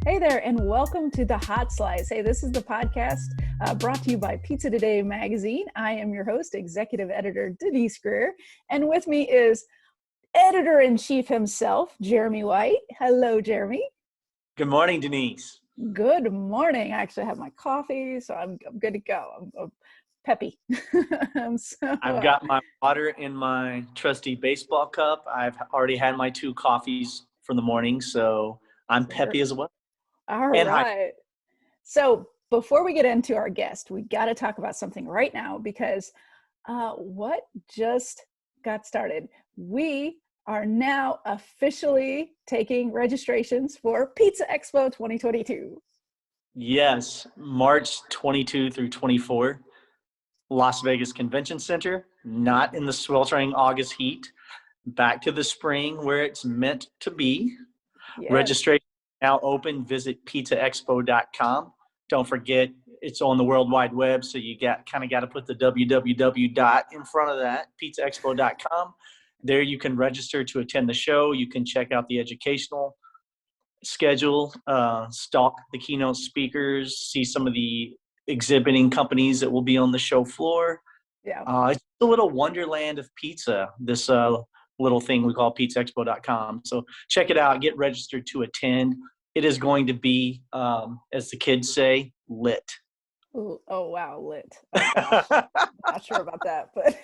Hey there, and welcome to the Hot Slice. Hey, this is the podcast brought to you by Pizza Today magazine. I am your host, executive editor Denise Greer, and with me is editor-in-chief himself, Jeremy White. Hello, Jeremy. Good morning, Denise. Good morning. I actually have my coffee, so I'm good to go. I'm peppy. I've got my water in my trusty baseball cup. I've already had my 2 coffees for the morning, so I'm peppy as well. All right. So before we get into our guest, we got to talk about something right now because what just got started? We are now officially taking registrations for Pizza Expo 2022. Yes, March 22 through 24, Las Vegas Convention Center, not in the sweltering August heat, back to the spring where it's meant to be. Yes. Registration now open. Visit pizzaexpo.com. Don't forget, it's on the World Wide Web, so you got to put the www dot in front of that, pizzaexpo.com. There you can register to attend the show. You can check out the educational schedule, stalk the keynote speakers, see some of the exhibiting companies that will be on the show floor. Yeah. It's a little wonderland of pizza, this little thing we call pizzaexpo.com. So check it out, get registered to attend. It is going to be, as the kids say, lit. Ooh, oh, wow, lit. Not sure about that, but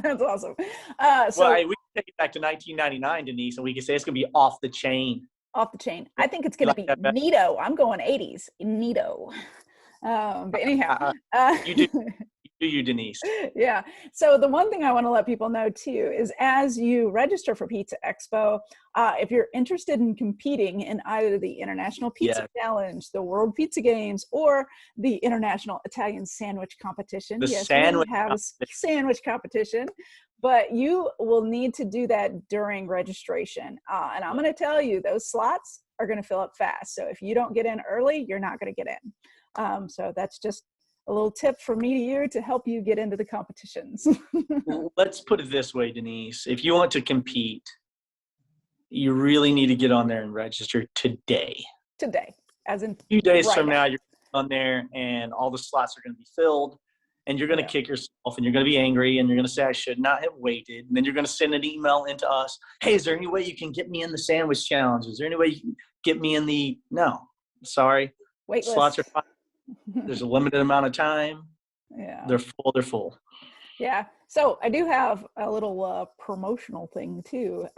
that's awesome. We can take it back to 1999, Denise, and we can say it's going to be off the chain. Off the chain. I think it's going to be neato. I'm going 80s. Neato. But anyhow. You, Denise. Yeah. So the one thing I want to let people know too is as you register for Pizza Expo, if you're interested in competing in either the International Pizza Challenge, the World Pizza Games, or the International Italian Sandwich Competition, we have a sandwich competition, but you will need to do that during registration. And I'm going to tell you, those slots are going to fill up fast. So if you don't get in early, you're not going to get in. So that's just a little tip from me to you to help you get into the competitions. Let's put it this way, Denise. If you want to compete, you really need to get on there and register today. Today, as in a few days from now, you're on there and all the slots are going to be filled and you're going to kick yourself and you're going to be angry and you're going to say, I should not have waited. And then you're going to send an email into us. Hey, is there any way you can get me in the sandwich challenge? Is there any way you can get me in the, no, sorry. Wait slots list. Are fine. There's a limited amount of time. Yeah. They're full. Yeah. So I do have a little promotional thing too.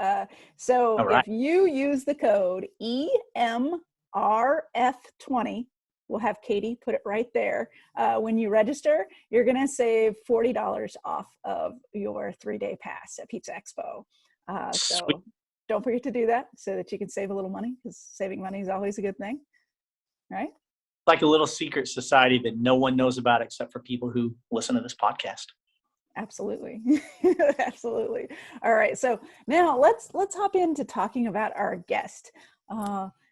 So if you use the code EMRF20, we'll have Katie put it right there. When you register, you're going to save $40 off of your 3-day pass at Pizza Expo. So don't forget to do that so that you can save a little money, because saving money is always a good thing. Right? Like a little secret society that no one knows about except for people who listen to this podcast. Absolutely. Absolutely. All right. So now let's hop into talking about our guest.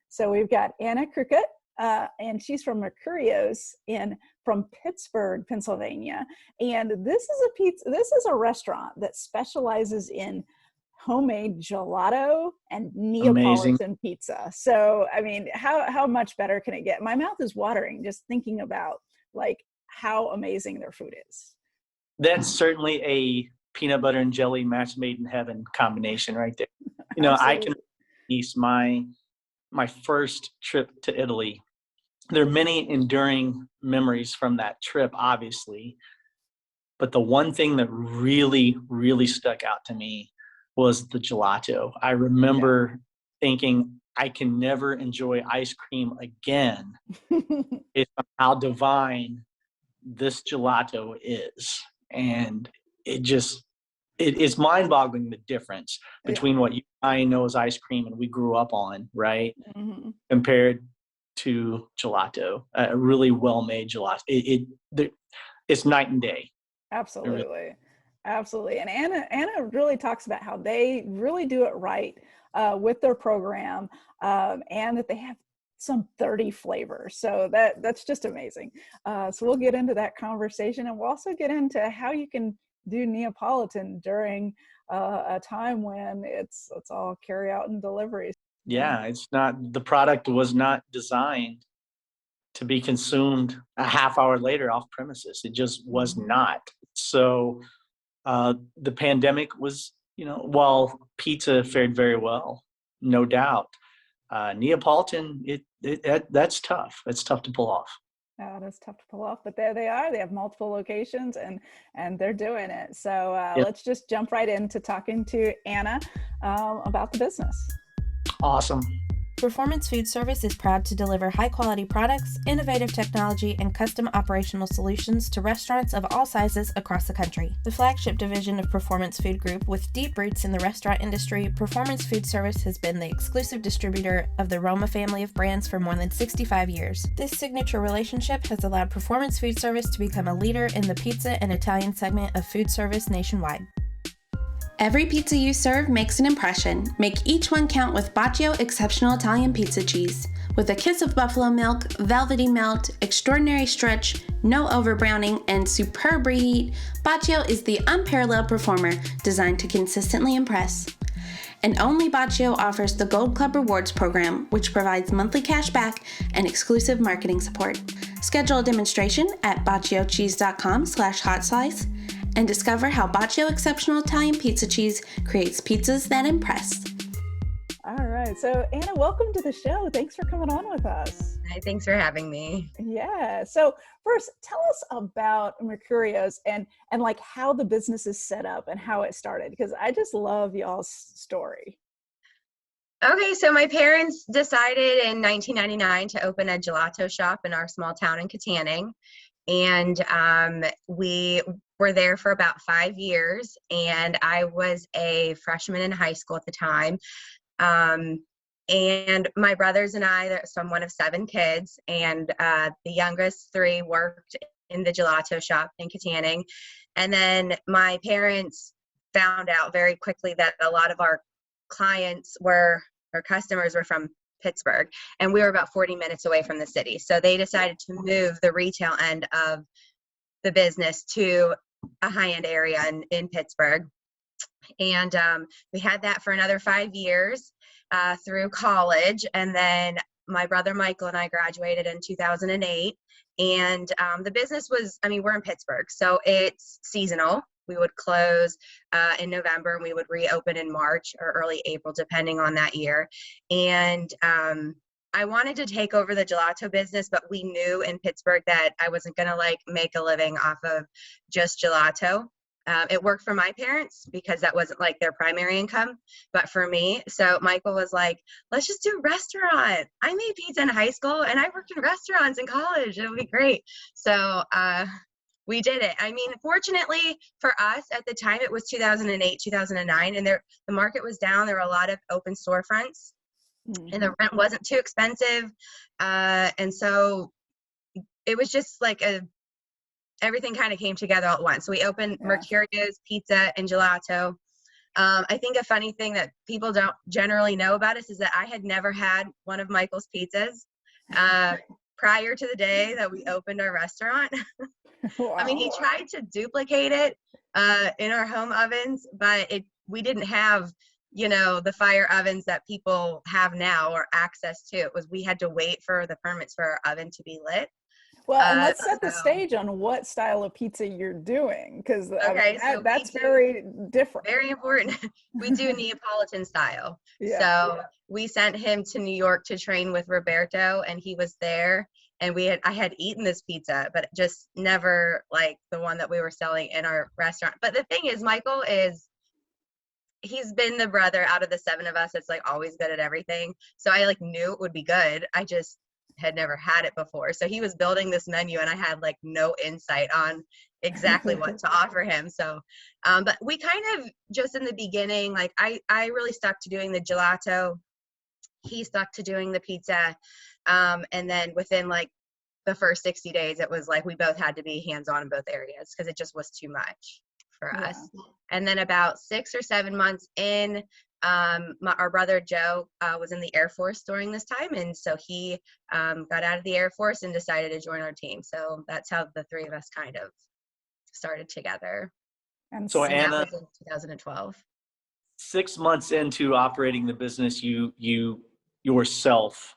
So we've got Anna Crucitt, and she's from Mercurio's from Pittsburgh, Pennsylvania. And this is a restaurant that specializes in homemade gelato and Neapolitan pizza. So, I mean, how much better can it get? My mouth is watering just thinking about like how amazing their food is. That's certainly a peanut butter and jelly match made in heaven combination right there. You know, I can release my first trip to Italy. There are many enduring memories from that trip, obviously. But the one thing that really, really stuck out to me was the gelato. I remember thinking, I can never enjoy ice cream again. It's how divine this gelato is. And it's mind-boggling the difference between what you and I know as ice cream and we grew up on, right? Mm-hmm. Compared to gelato, a really well-made gelato. It's night and day. Absolutely. Absolutely. And Anna really talks about how they really do it right with their program, and that they have some 30 flavors. So that's just amazing. So we'll get into that conversation, and we'll also get into how you can do Neapolitan during a time when it's all carry out and delivery. Yeah, it's not, the product was not designed to be consumed a half hour later off premises. It just was not. So the pandemic was, while pizza fared very well, no doubt. Neapolitan, that's tough. It's tough to pull off. Oh, that's tough to pull off, but there they are. They have multiple locations, and they're doing it. So Yep. let's just jump right into talking to Anna about the business. Awesome. Performance Food Service is proud to deliver high-quality products, innovative technology, and custom operational solutions to restaurants of all sizes across the country. The flagship division of Performance Food Group, with deep roots in the restaurant industry, Performance Food Service has been the exclusive distributor of the Roma family of brands for more than 65 years. This signature relationship has allowed Performance Food Service to become a leader in the pizza and Italian segment of food service nationwide. Every pizza you serve makes an impression. Make each one count with Bacio Exceptional Italian Pizza Cheese. With a kiss of buffalo milk, velvety melt, extraordinary stretch, no overbrowning, and superb reheat, Bacio is the unparalleled performer designed to consistently impress. And only Bacio offers the Gold Club Rewards program, which provides monthly cash back and exclusive marketing support. Schedule a demonstration at baciocheese.com/hotslice and discover how Bacio Exceptional Italian Pizza Cheese creates pizzas that impress. All right. So Anna, welcome to the show. Thanks for coming on with us. Hi, thanks for having me. Yeah. So first, tell us about Mercurio's and like how the business is set up and how it started, because I just love y'all's story. Okay, so my parents decided in 1999 to open a gelato shop in our small town in Katanning. And we were there for about 5 years, and I was a freshman in high school at the time. And my brothers and I, so I'm one of 7 kids, and the youngest 3 worked in the gelato shop in Katanning. And then my parents found out very quickly that a lot of our customers were from Pittsburgh, and we were about 40 minutes away from the city. So they decided to move the retail end of the business to a high-end area in Pittsburgh. And we had that for another 5 years through college. And then my brother Michael and I graduated in 2008. And the business was, we're in Pittsburgh, so it's seasonal. We would close in November, and we would reopen in March or early April, depending on that year. And I wanted to take over the gelato business, but we knew in Pittsburgh that I wasn't going to make a living off of just gelato. It worked for my parents because that wasn't their primary income, but for me, so Michael was like, let's just do restaurant. I made pizza in high school and I worked in restaurants in college. It would be great. So we did it. Fortunately for us at the time, it was 2008, 2009, and the market was down. There were a lot of open storefronts, and the rent wasn't too expensive. And so it was just everything kind of came together all at once. So we opened Mercurio's Pizza and Gelato. I think a funny thing that people don't generally know about us is that I had never had one of Michael's pizzas prior to the day that we opened our restaurant. Wow. He tried to duplicate it in our home ovens, but we didn't have, the fire ovens that people have now or access to. We had to wait for the permits for our oven to be lit. Well, and let's set the stage on what style of pizza you're doing, because that's very different. Very important. We do Neapolitan style. Yeah. So we sent him to New York to train with Roberto, and he was there. And I had eaten this pizza, but just never the one that we were selling in our restaurant. But the thing is, Michael he's been the brother out of the 7 of us that's always good at everything. So I knew it would be good. I just had never had it before. So he was building this menu, and I had no insight on exactly what to offer him. So, but we kind of just in the beginning, I really stuck to doing the gelato. He stuck to doing the pizza. And then within the first 60 days, it was we both had to be hands-on in both areas because it just was too much for us. And then about 6 or 7 months in, our brother Joe was in the Air Force during this time, and so he got out of the Air Force and decided to join our team. So that's how the 3 of us kind of started together. And so Anna, that was in 2012. 6 months into operating the business, you yourself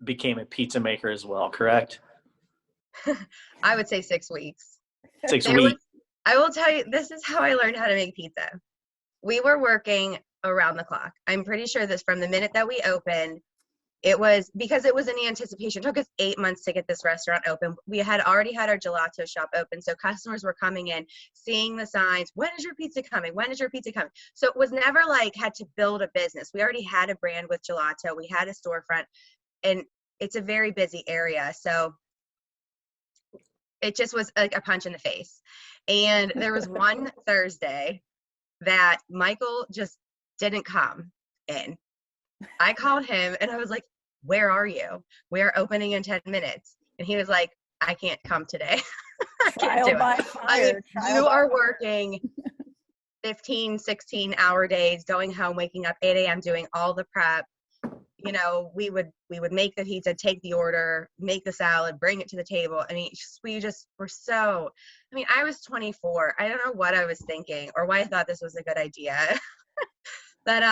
became a pizza maker as well, correct? I would say 6 weeks. 6 weeks. I will tell you, this is how I learned how to make pizza. We were working around the clock. I'm pretty sure this from the minute that we opened, it was because it was in anticipation. It took us 8 months to get this restaurant open. We had already had our gelato shop open. So customers were coming in, seeing the signs. When is your pizza coming? When is your pizza coming? So it was never like had to build a business. We already had a brand with gelato. We had a storefront, and it's a very busy area. So it just was like a punch in the face. And there was one Thursday that Michael just didn't come in. I called him and I was like, where are you? We're opening in 10 minutes. And he was like, I can't come today. I can't do it. I mean, you are working 15, 16-hour days, going home, waking up 8 a.m., doing all the prep. You know, we would make the pizza, take the order, make the salad, bring it to the table. I mean, we just were so, I mean, I was 24. I don't know what I was thinking or why I thought this was a good idea. But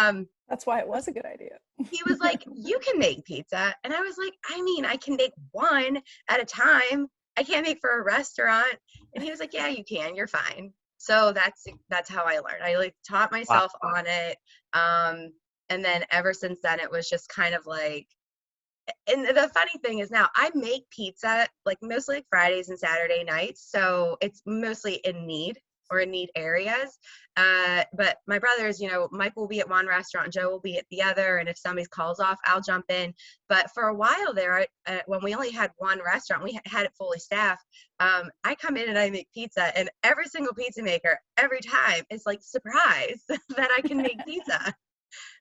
that's why it was a good idea. He was like, you can make pizza. And I was like, I mean, I can make one at a time. I can't make for a restaurant. And he was like, yeah, you can. You're fine. So that's how I learned. I like taught myself on it. And then ever since then, it was just kind of like, and the funny thing is now I make pizza like mostly like Fridays and Saturday nights. So it's mostly in need areas. But my brothers, you know, Mike will be at one restaurant, Joe will be at the other. And if somebody calls off, I'll jump in. But for a while there, when we only had one restaurant, we had it fully staffed. I come in and I make pizza, and every single pizza maker, every time is like surprised that I can make pizza.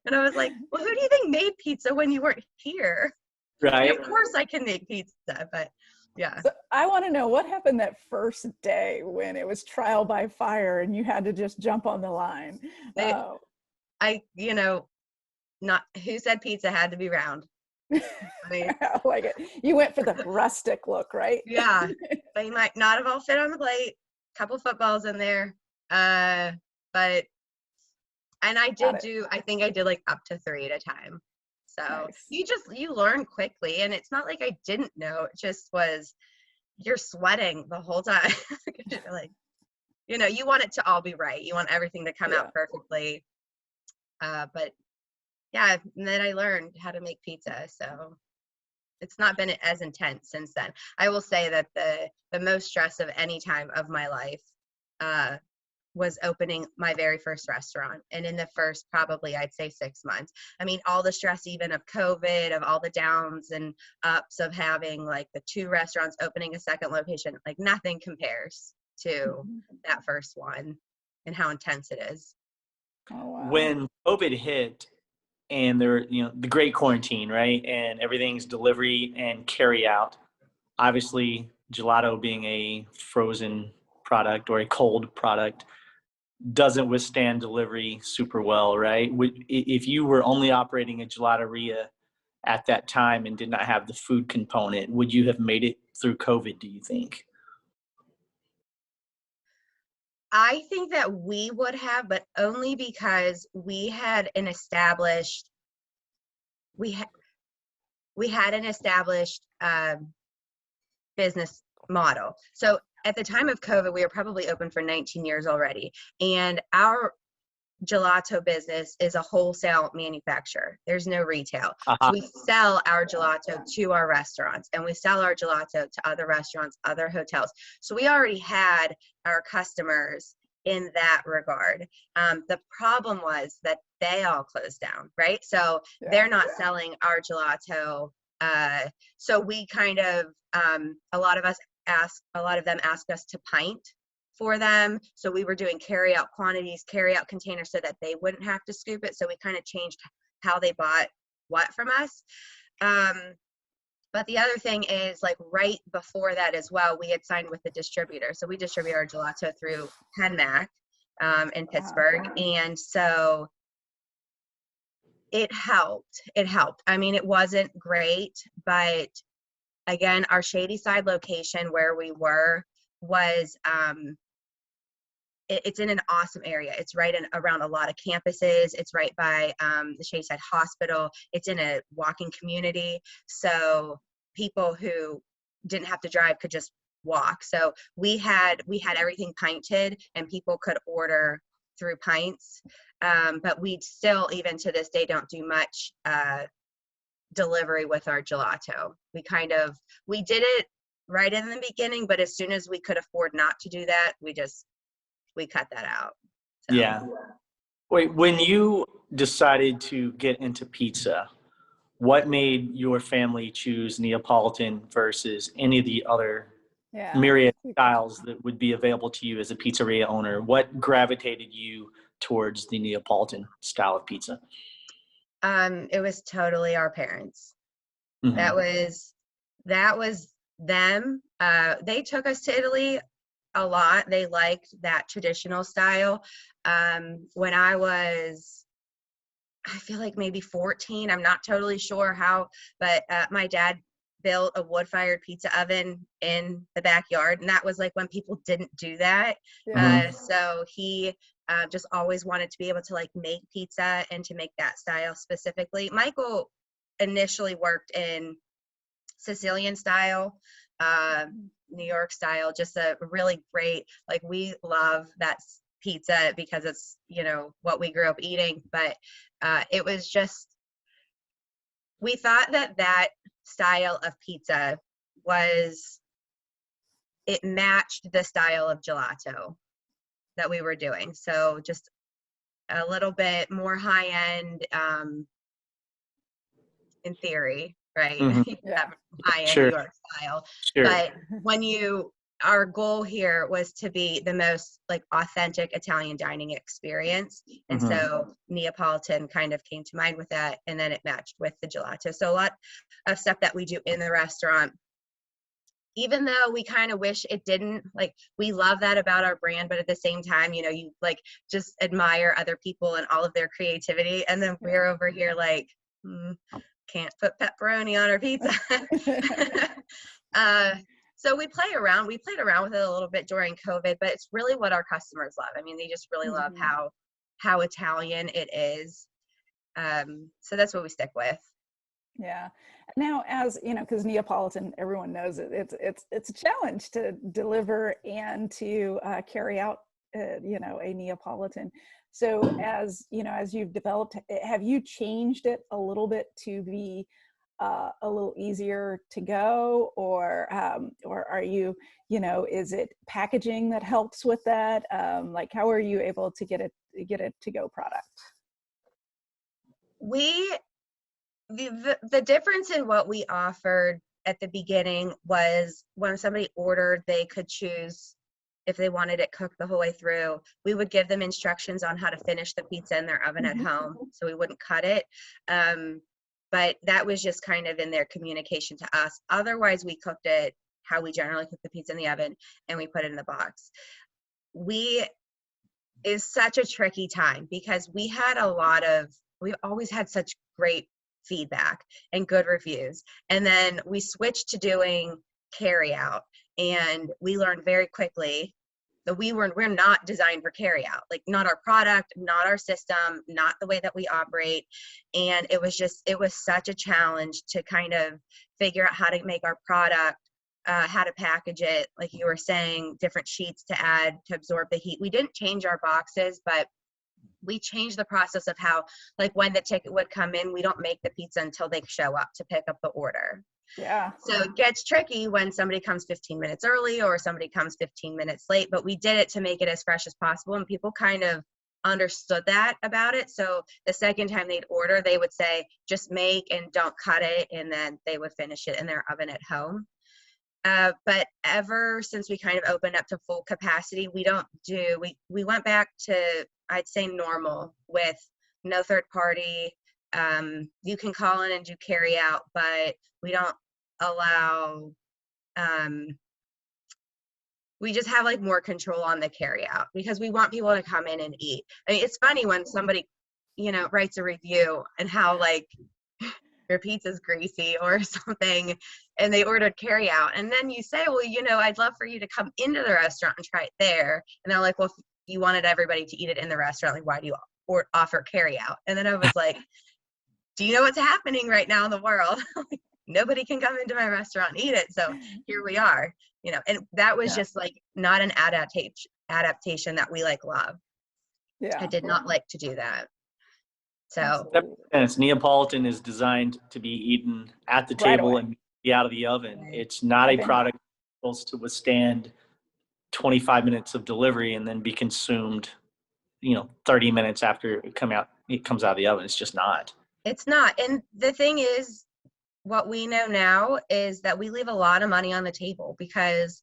And I was like, well, who do you think made pizza when you weren't here? Right. And of course I can make pizza, but yeah. So I want to know what happened that first day when it was trial by fire and you had to just jump on the line. You know, not who said pizza had to be round. I mean, I like it. You went for the rustic look, right? Yeah. They might not have all fit on the plate. Couple footballs in there. But and I think I did like up to 3 at a time. So nice. You learn quickly, and it's not like I didn't know. It just was, you're sweating the whole time. Like, you know, you want it to all be right. You want everything to come out perfectly. But yeah, and then I learned how to make pizza. So it's not been as intense since then. I will say that the most stress of any time of my life was opening my very first restaurant. And in the first, probably I'd say 6 months. I mean, all the stress even of COVID, of all the downs and ups of having like the 2 restaurants, opening a second location, like nothing compares to that first one and how intense it is. Oh, wow. When COVID hit and there, you know, the great quarantine, right? And everything's delivery and carry out, obviously gelato being a frozen product or a cold product doesn't withstand delivery super well, right? If you were only operating a gelateria at that time and did not have the food component, would you have made it through COVID, do you think? I think that we would have, but only because we had an established business model. So at the time of COVID, we were probably open for 19 years already. And our gelato business is a wholesale manufacturer. There's no retail. So we sell our gelato to our restaurants, and we sell our gelato to other restaurants, other hotels. So we already had our customers in that regard. The problem was that they all closed down, right? So they're not selling our gelato. So we kind of, a lot of them asked us to pint for them. So we were doing carry out quantities, carry out containers so that they wouldn't have to scoop it. So we kind of changed how they bought what from us. But the other thing is, like, right before that as well, we had signed with the distributor. So we distribute our gelato through PenMac in Pittsburgh. And so it helped. I mean, it wasn't great, but again, our Shady Side location where we were was it's in an awesome area. It's right around a lot of campuses. It's right by the Shadyside Hospital. It's in a walking community. So people who didn't have to drive could just walk. So we had everything pinted, and people could order through pints. But we still, even to this day, don't do much delivery with our gelato. We did it right in the beginning, but as soon as we could afford not to do that, we cut that out. So. Yeah. Wait, when you decided to get into pizza, what made your family choose Neapolitan versus any of the other myriad styles that would be available to you as a pizzeria owner? What gravitated you towards the Neapolitan style of pizza? It was totally our parents. Mm-hmm. That was them. They took us to Italy a lot. They liked that traditional style. When I feel like maybe 14, I'm not totally sure how, but my dad built a wood-fired pizza oven in the backyard, and that was like when people didn't do that. So he just always wanted to be able to like make pizza and to make that style specifically. Michael initially worked in Sicilian style, New York style, just a really great, like, we love that pizza because it's, what we grew up eating, but it was just, we thought that style of pizza it matched the style of gelato that we were doing. So just a little bit more high end, in theory, right? Mm-hmm. High end Sure. New York style. Sure. But our goal here was to be the most like authentic Italian dining experience. And so Neapolitan kind of came to mind with that. And then it matched with the gelato. So a lot of stuff that we do in the restaurant, even though we kind of wish it didn't, like, we love that about our brand, but at the same time, you like just admire other people and all of their creativity. And then we're over here like, can't put pepperoni on our pizza. So we played around with it a little bit during COVID, but it's really what our customers love. I mean, they just really love how Italian it is. So that's what we stick with. Yeah. Now, as you know, because Neapolitan, everyone knows it, it's a challenge to deliver and to carry out, a Neapolitan. So as you've developed, have you changed it a little bit to be a little easier to go, or are you, is it packaging that helps with that? Like, how are you able to get a to-go product? The difference in what we offered at the beginning was when somebody ordered, they could choose if they wanted it cooked the whole way through. We would give them instructions on how to finish the pizza in their oven at home, so we wouldn't cut it. But that was just kind of in their communication to us. Otherwise, we cooked it how we generally cook the pizza in the oven, and we put it in the box. Is such a tricky time because we've always had such great feedback and good reviews. And then we switched to doing carry out, and we learned very quickly that we're not designed for carry out, like not our product, not our system, not the way that we operate. And it was such a challenge to kind of figure out how to make our product, how to package it, like you were saying, different sheets to add to absorb the heat. We didn't change our boxes, but we changed the process of how, like, when the ticket would come in, we don't make the pizza until they show up to pick up the order. Yeah. So it gets tricky when somebody comes 15 minutes early or somebody comes 15 minutes late, but we did it to make it as fresh as possible, and people kind of understood that about it. So the second time they'd order, they would say, just make and don't cut it, and then they would finish it in their oven at home. But ever since we kind of opened up to full capacity, we went back to, I'd say, normal with no third party. You can call in and do carry out, but we don't allow, we just have like more control on the carry out because we want people to come in and eat. I mean, it's funny when somebody, writes a review and how like your pizza's greasy or something, and they ordered carry out. And then you say, well, I'd love for you to come into the restaurant and try it there. And they're like, well, you wanted everybody to eat it in the restaurant. Like, why do you offer carry out? And then I was like, do you know what's happening right now in the world? Nobody can come into my restaurant and eat it. So here we are, and that was just like not an adaptation that we like love. Yeah. I did not like to do that. So Neapolitan is designed to be eaten at the table and be out of the oven. Right. It's not a product supposed to withstand 25 minutes of delivery and then be consumed, 30 minutes after it comes out of the oven. It's just not. It's not. And the thing is, what we know now is that we leave a lot of money on the table because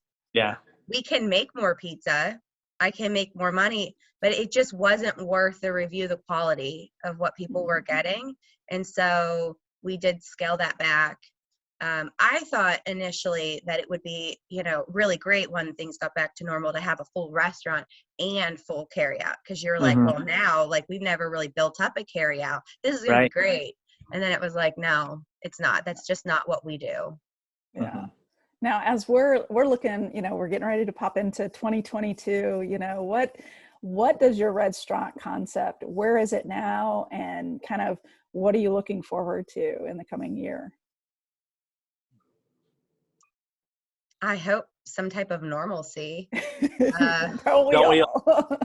we can make more pizza. I can make more money, but it just wasn't worth the review, the quality of what people were getting. And so we did scale that back. I thought initially that it would be, really great when things got back to normal to have a full restaurant and full carry out. Cause you're like, well, now, like, we've never really built up a carry out. This is going to be great. And then it was like, no, it's not. That's just not what we do. Yeah. Now, as we're looking, we're getting ready to pop into 2022, what does your restaurant concept, where is it now? And kind of what are you looking forward to in the coming year? I hope some type of normalcy. Probably all.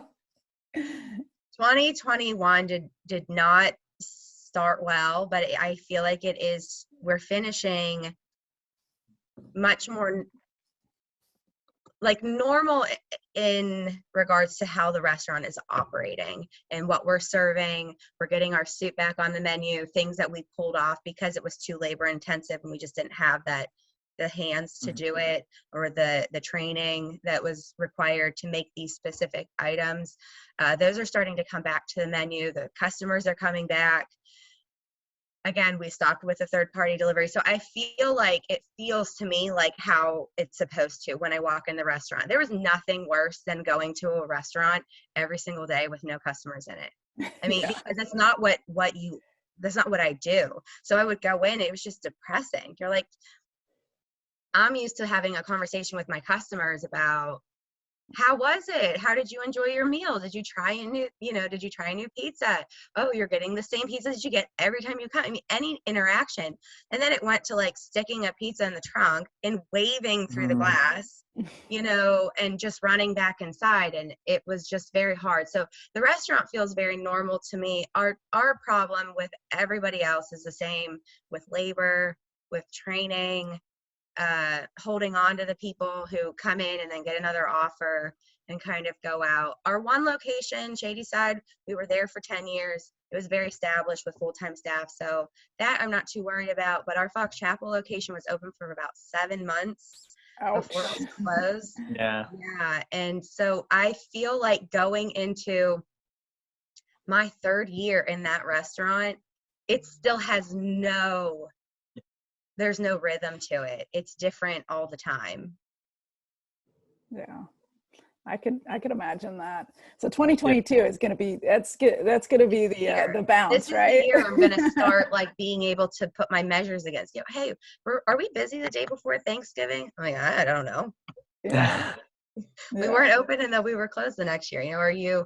2021 did not start well, but I feel like we're finishing much more like normal in regards to how the restaurant is operating and what we're serving. We're getting our soup back on the menu, things that we pulled off because it was too labor intensive and we just didn't have the hands to do it, or the training that was required to make these specific items. Those are starting to come back to the menu. The customers are coming back. Again, we stopped with a third-party delivery. So I feel like it feels to me like how it's supposed to when I walk in the restaurant. There was nothing worse than going to a restaurant every single day with no customers in it. I mean, because that's not that's not what I do. So I would go in, it was just depressing. You're like, I'm used to having a conversation with my customers about, how was it? How did you enjoy your meal? Did you try a new pizza? Oh, you're getting the same pizza that you get every time you come. I mean, any interaction. And then it went to like sticking a pizza in the trunk and waving through the glass, and just running back inside. And it was just very hard. So the restaurant feels very normal to me. Our problem with everybody else is the same, with labor, with training, holding on to the people who come in and then get another offer and kind of go out. Our one location, Shadyside, we were there for 10 years. It was very established with full-time staff. So that I'm not too worried about. But our Fox Chapel location was open for about 7 months before it was closed. Yeah. And so I feel like going into my 3rd year in that restaurant, it still has there's no rhythm to it. It's different all the time. Yeah, I could imagine that. So 2022 is going to be, that's going to be the bounce, this is right? The year I'm going to start like being able to put my measures against you. Hey, are we busy the day before Thanksgiving? I'm like, I don't know. Yeah. We weren't open and then we were closed the next year.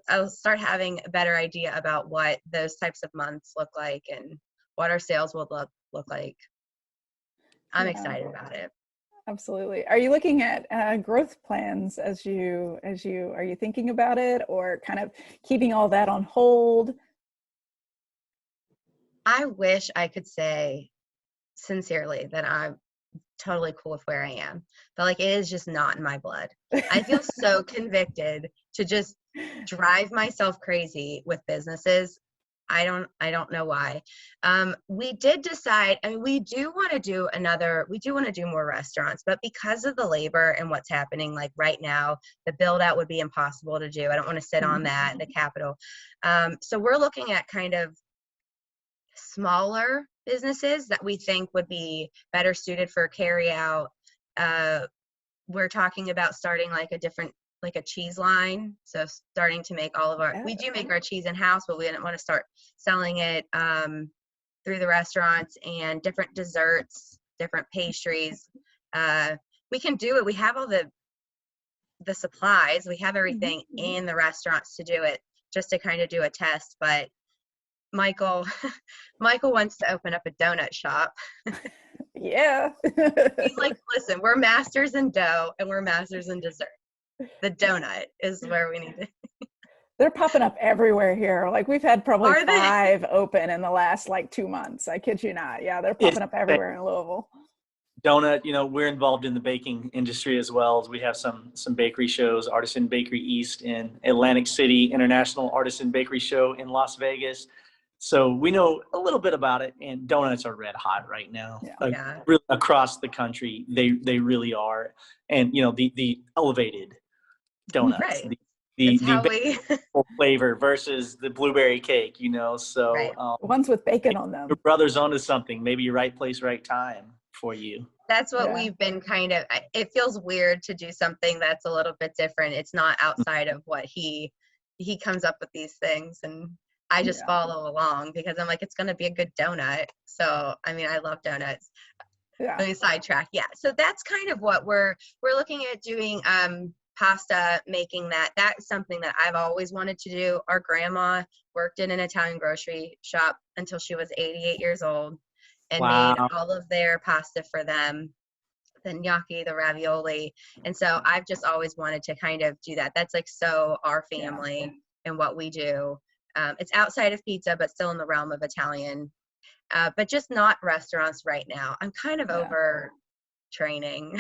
I'll start having a better idea about what those types of months look like and what our sales will look like. I'm excited about it. Absolutely. Are you looking at growth plans are you thinking about it, or kind of keeping all that on hold? I wish I could say sincerely that I'm totally cool with where I am, but like, it is just not in my blood. I feel so convicted to just drive myself crazy with businesses. I don't know why. We did decide, we do want to do more restaurants, but because of the labor and what's happening, like right now, the build out would be impossible to do. I don't want to sit on that, the capital. So we're looking at kind of smaller businesses that we think would be better suited for carry out. We're talking about starting like a cheese line. So starting to make we do make our cheese in house, but we didn't want to start selling it through the restaurants, and different desserts, different pastries. We can do it. We have all the the supplies. We have everything in the restaurants to do it, just to kind of do a test. But Michael wants to open up a donut shop. Yeah. He's like, listen, we're masters in dough and we're masters in dessert. The donut is where we need to. They're popping up everywhere here. Like we've had probably Are they? 5 open in the last like 2 months. I kid you not. Yeah, they're popping up everywhere in Louisville. Donut, we're involved in the baking industry as well. We have some bakery shows, Artisan Bakery East in Atlantic City, International Artisan Bakery Show in Las Vegas. So we know a little bit about it, and donuts are red hot right now. Really across the country, they really are. And the elevated donuts, right. the flavor versus the blueberry cake, so right. Ones with bacon on them. Your brother's onto something. Maybe right place, right time for you. That's what we've been it feels weird to do something that's a little bit different. It's not outside of what he comes up with these things, and I just follow along because I'm like, it's going to be a good donut. So, I mean, I love donuts. Yeah. Let me sidetrack. Yeah. So that's kind of what we're looking at doing. Pasta, making that. That's something that I've always wanted to do. Our grandma worked in an Italian grocery shop until she was 88 years old and made all of their pasta for them, the gnocchi, the ravioli. And so I've just always wanted to kind of do that. That's like so our family and what we do. It's outside of pizza, but still in the realm of Italian, but just not restaurants right now. I'm kind of over training.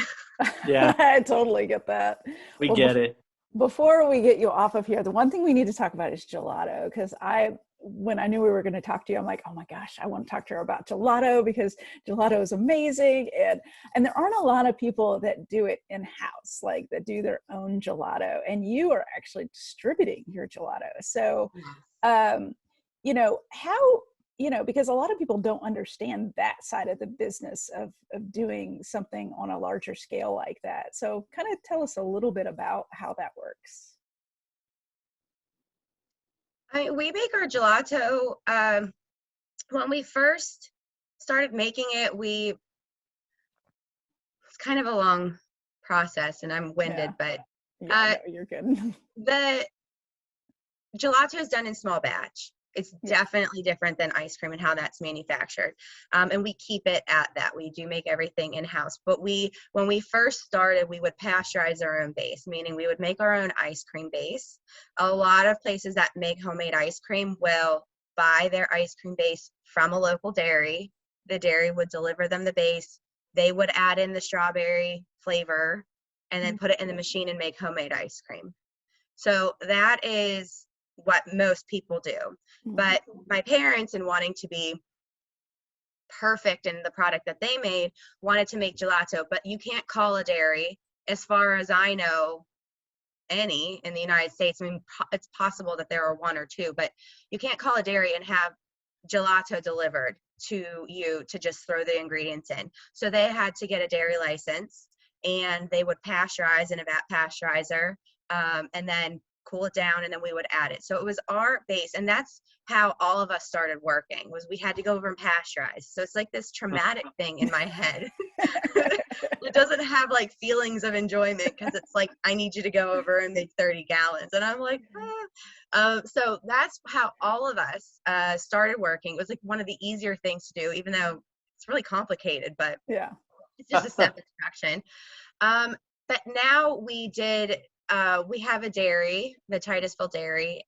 Yeah. I totally get that. We get it. Before we get you off of here, the one thing we need to talk about is gelato, because when I knew we were going to talk to you, I'm like, oh my gosh, I want to talk to her about gelato because gelato is amazing. And there aren't a lot of people that do it in-house, like that do their own gelato. And you are actually distributing your gelato. So, because a lot of people don't understand that side of the business of doing something on a larger scale like that. So kind of tell us a little bit about how that works. We make our gelato. When we first started making it, it's kind of a long process, and I'm winded, but no, you're good. The gelato is done in small batch. It's definitely different than ice cream and how that's manufactured. And we keep it at that. We do make everything in-house. But when we first started, we would pasteurize our own base, meaning we would make our own ice cream base. A lot of places that make homemade ice cream will buy their ice cream base from a local dairy. The dairy would deliver them the base. They would add in the strawberry flavor and then put it in the machine and make homemade ice cream. So that is what most people do. But my parents, in wanting to be perfect in the product that they made, wanted to make gelato. But you can't call a dairy, as far as I know, any in the United States. I mean, it's possible that there are 1 or 2, but you can't call a dairy and have gelato delivered to you to just throw the ingredients in. So they had to get a dairy license, and they would pasteurize in a vat pasteurizer, and then cool it down, and then we would add it. So it was our base, and that's how all of us started working, was we had to go over and pasteurize. So it's like this traumatic thing in my head. It doesn't have like feelings of enjoyment, because it's like, I need you to go over and make 30 gallons. And I'm like, so that's how all of us started working. It was like one of the easier things to do, even though it's really complicated, but it's just a step instruction. But now we have a dairy, the Titusville Dairy,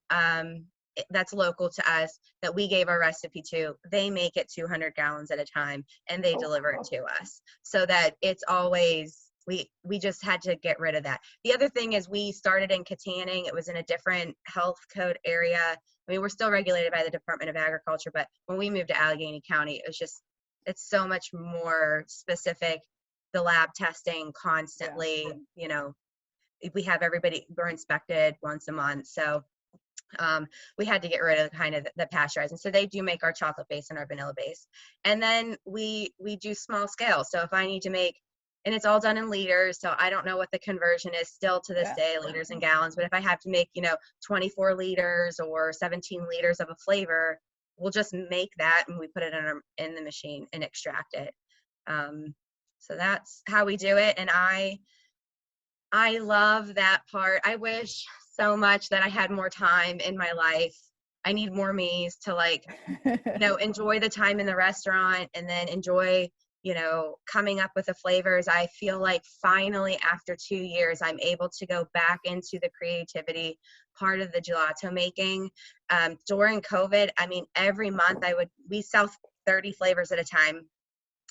that's local to us, that we gave our recipe to. They make it 200 gallons at a time, and they deliver it to us, so that it's always, we just had to get rid of that. The other thing is, we started in Katanning. It was in a different health code area. I mean, we're still regulated by the Department of Agriculture, but when we moved to Allegheny County, it's so much more specific. The lab testing constantly, we have everybody, we're inspected once a month. So we had to get rid of kind of the pasteurizing. So they do make our chocolate base and our vanilla base. And then we do small scale. So if I need to make, and it's all done in liters, so I don't know what the conversion is still to this day, liters and gallons, but if I have to make, 24 liters or 17 liters of a flavor, we'll just make that, and we put it in the machine and extract it. So that's how we do it. And I love that part. I wish so much that I had more time in my life. I need more me's to like, enjoy the time in the restaurant and then enjoy, coming up with the flavors. I feel like finally after 2 years, I'm able to go back into the creativity part of the gelato making. During COVID, I mean, every month we sell 30 flavors at a time.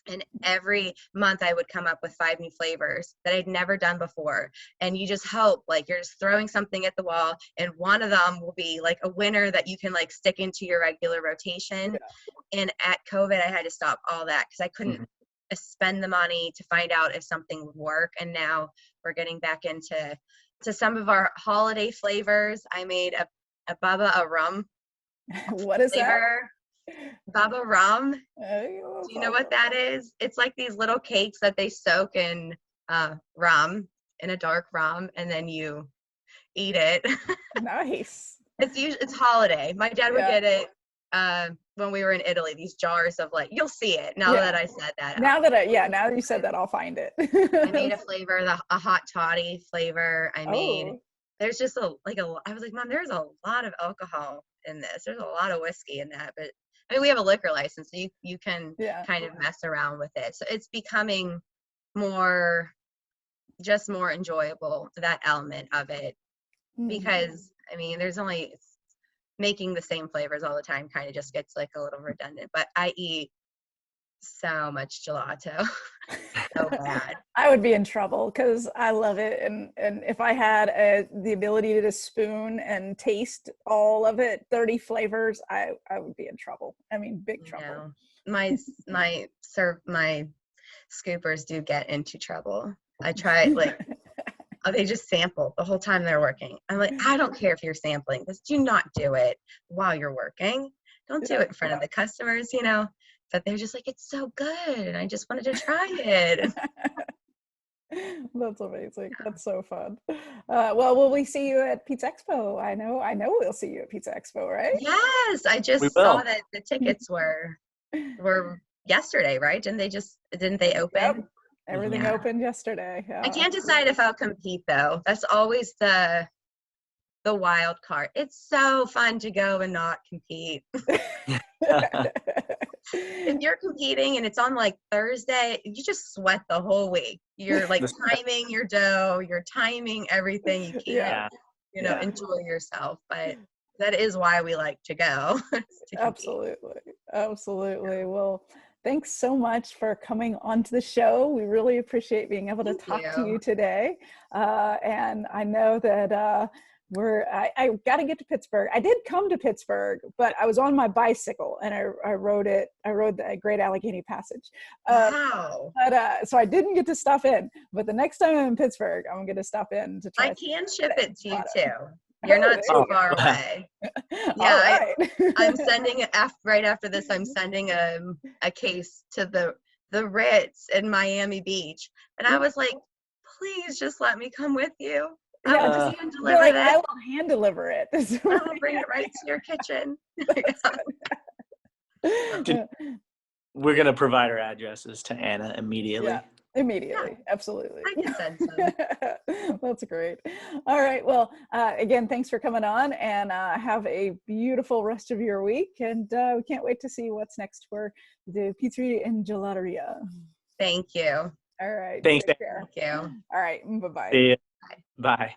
And every month I would come up with 5 new flavors that I'd never done before. And you just hope like you're just throwing something at the wall and one of them will be like a winner that you can like stick into your regular rotation. Yeah. And at COVID, I had to stop all that because I couldn't spend the money to find out if something would work. And now we're getting back into some of our holiday flavors. I made a baba rum. What is flavor. That? Baba rum. Do you know what that is? It's like these little cakes that they soak in rum, in a dark rum, and then you eat it. Nice. It's holiday. My dad would get it when we were in Italy. These jars of like, you'll see it now that I said that. Now that you said that, I'll find it. I made a flavor, a hot toddy flavor. There's just I was like, Mom, there's a lot of alcohol in this. There's a lot of whiskey in that, but I mean, we have a liquor license, so you can kind of mess around with it. So it's becoming more enjoyable, that element of it, because I mean, there's only making the same flavors all the time kind of just gets like a little redundant, but I eat so much gelato. So bad. I would be in trouble because I love it, and if I had the ability to just spoon and taste all of it, 30 flavors, I would be in trouble. I mean, big trouble. My scoopers do get into trouble. I try like they just sample the whole time they're working. I'm like, I don't care if you're sampling this. Do not do it while you're working. Don't do it in front of the customers, But they're just like, it's so good. And I just wanted to try it. That's amazing. That's so fun. Well, will we see you at Pizza Expo? I know we'll see you at Pizza Expo, right? Yes. I just saw that the tickets were yesterday, right? Didn't they open? Yep. Everything opened yesterday. I can't decide if I'll compete though. That's always the wild card. It's so fun to go and not compete. If you're competing and it's on like Thursday, you just sweat the whole week. You're like timing your dough, you're timing everything. You can't, enjoy yourself. But that is why we like to go. Absolutely. Well, thanks so much for coming onto the show. We really appreciate being able to talk to you today. And I know that I got to get to Pittsburgh. I did come to Pittsburgh, but I was on my bicycle and I rode the Great Allegheny Passage. Wow. But, so I didn't get to stop in, but the next time I'm in Pittsburgh, I'm going to stop in to try. I can ship it to you too. You're not too far away. Yeah. Right. I'm sending right after this, I'm sending a case to the Ritz in Miami Beach. And I was like, please just let me come with you. I will just hand deliver it. I will hand deliver it. I will bring it right to your kitchen. We're going to provide our addresses to Anna immediately. Yeah, immediately. Yeah. Absolutely. I can send some. That's great. All right. Well, again, thanks for coming on, and have a beautiful rest of your week. And we can't wait to see what's next for the Pizzeria and Gelateria. Thank you. All right. Thanks. Thank you. All right. Bye-bye. See you. Bye.